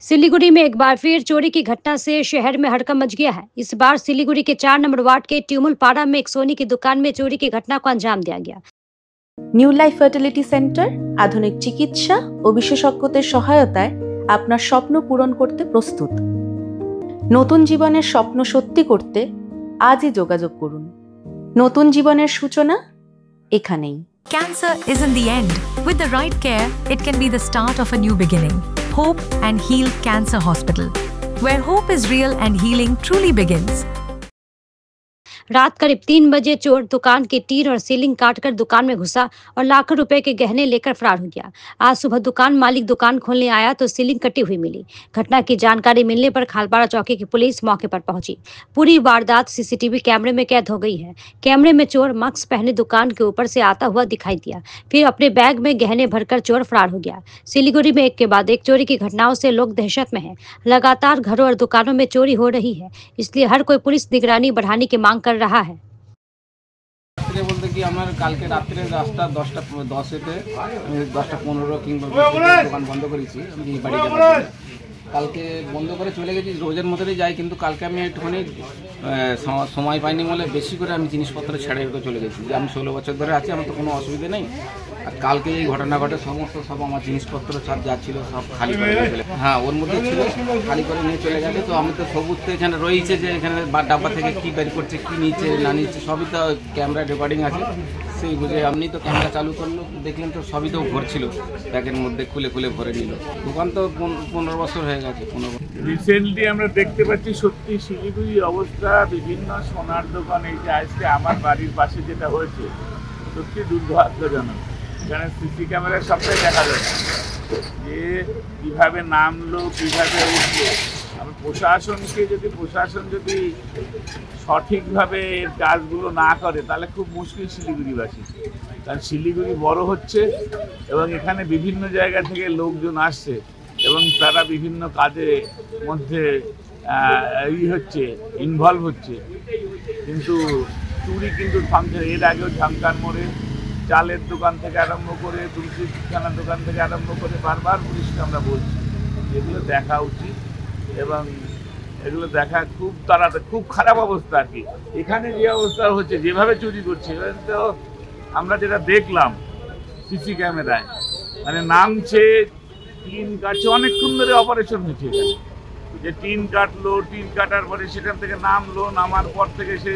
सिलीगुड़ी में एक बार फिर चोरी की घटना से शहर में हड़कंप मच गया है। इस बार सिलीगुड़ी के 4 नंबर वार्ड के ट्यूमुल पाड़ा में एक सोने की दुकान में चोरी की घटना को अंजाम दिया गया। নিউ লাইফ ফার্টিলিটি সেন্টার আধুনিক চিকিৎসা ও বিশেষজ্ঞদের সহায়তায় আপনার স্বপ্ন পূরণ করতে প্রস্তুত। নতুন জীবনের স্বপ্ন সত্যি করতে আজই যোগাযোগ করুন। নতুন জীবনের সূচনা এখানেই। Cancer isn't the end. With the right care, it can be the start of a new beginning. Hope and Heal Cancer Hospital, where hope is real and healing truly begins. रात करीब 3 बजे चोर दुकान की टीन और ceiling काटकर दुकान में घुसा और लाखों रुपए के गहने लेकर फरार हो गया। आज सुबह दुकान मालिक दुकान खोलने आया तो सीलिंग कटी हुई मिली। घटना की जानकारी मिलने पर खालपाड़ा चौकी की पुलिस मौके पर पहुंची। पूरी वारदात सीसीटीवी कैमरे में कैद हो गई है। कैमरे में चोर मास्क पहने दुकान के ऊपर से आता हुआ दिखाई दिया, फिर अपने बैग में गहने भरकर चोर फरार हो गया। सिलीगुड़ी में एक के बाद एक चोरी की घटनाओं से लोग दहशत में हैं। लगातार घरों और दुकानों में चोरी हो रही है, इसलिए हर कोई पुलिस निगरानी बढ़ाने की मांग कर रहा है। বলতে কি আমার কালকে রাত্রে রাস্তা 10টা-10-এতে আমি 10টা-15 কিংবা দোকান বন্ধ করেছি। আমি বাড়ি যাচ্ছি, কালকে বন্ধ করে চলে গেছি, রোজের মতোই যাই, কিন্তু কালকে আমি একটুখানি সময় পাইনি বলে বেশি করে আমি জিনিসপত্র ছেড়ে চলে গেছি। যে আমি 16 বছর ধরে আছি, আমার তো কোনো অসুবিধা নেই। আর কালকে এই ঘটনা ঘটে, সব আমার জিনিসপত্র সব যা ছিল সব খালি করে চলে, হ্যাঁ ওর মধ্যে ছিল, খালি করে নিয়ে চলে গেছে। তো আমি তো সবুজ তো এখানে রয়েছে যে এখানে ডাব্বা থেকে কী বের করছে, কী নিচ্ছে না নিচ্ছে সবই তো ক্যামেরা রেকর্ডিং আছে। সেই বুঝে আপনি তো ক্যামেরা চালু করলো, দেখলেন তো সবই তো ভরছিল, ব্যাগের মধ্যে খুলে খুলে ভরে নিল। দোকান তো 15 বছর হয়ে গেছে। রিসেন্টলি আমরা দেখতে পাচ্ছি সত্যি শিলিগুড়ির অবস্থা, বিভিন্ন সোনার দোকান, এই যে আজকে আমার বাড়ির পাশে যেটা হয়েছে সত্যি দুর্ভাগ্যজনক। এখানে সিসি ক্যামেরায় সবটাই দেখা যায় যে কীভাবে নামলো, কীভাবে উঠলো। আমি প্রশাসন যদি সঠিকভাবে এর কাজগুলো না করে তাহলে খুব মুশকিল শিলিগুড়িবাসী। কারণ শিলিগুড়ি বড় হচ্ছে এবং এখানে বিভিন্ন জায়গা থেকে লোকজন আসছে এবং তারা বিভিন্ন কাজের মধ্যে ইনভলভ হচ্ছে, কিন্তু চুরি কিন্তু থামছে। এর আগেও ঝামকার মোড়ে চালের দোকান থেকে আরম্ভ করে তুলসী খানার দোকান থেকে আরম্ভ করে বারবার পুলিশকে আমরা বলছি এগুলো দেখা উচিত এবং এগুলো দেখা খুব খারাপ অবস্থা আর কি। এখানে যে অবস্থা হচ্ছে, যেভাবে চুরি করছে, তো আমরা যেটা দেখলাম সিসি ক্যামেরায়, মানে নামছে, টিন কাটছে, অনেকক্ষণ ধরে অপারেশন হয়েছে এখানে। যে টিন কাটলো, টিন কাটার পরে সেখান থেকে নামলো, নামার পর থেকে সে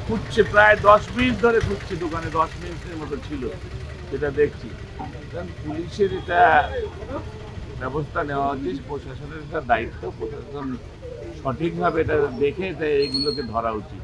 খুঁজছে, প্রায় 10 মিনিট ধরে খুঁজছে, দোকানে 10 মিনিটের মতো ছিল, সেটা দেখছি। পুলিশের এটা ব্যবস্থা নেওয়া উচিত, প্রশাসনের একটা দায়িত্ব, প্রশাসন সঠিকভাবে এটা দেখে এইগুলোকে ধরা উচিত।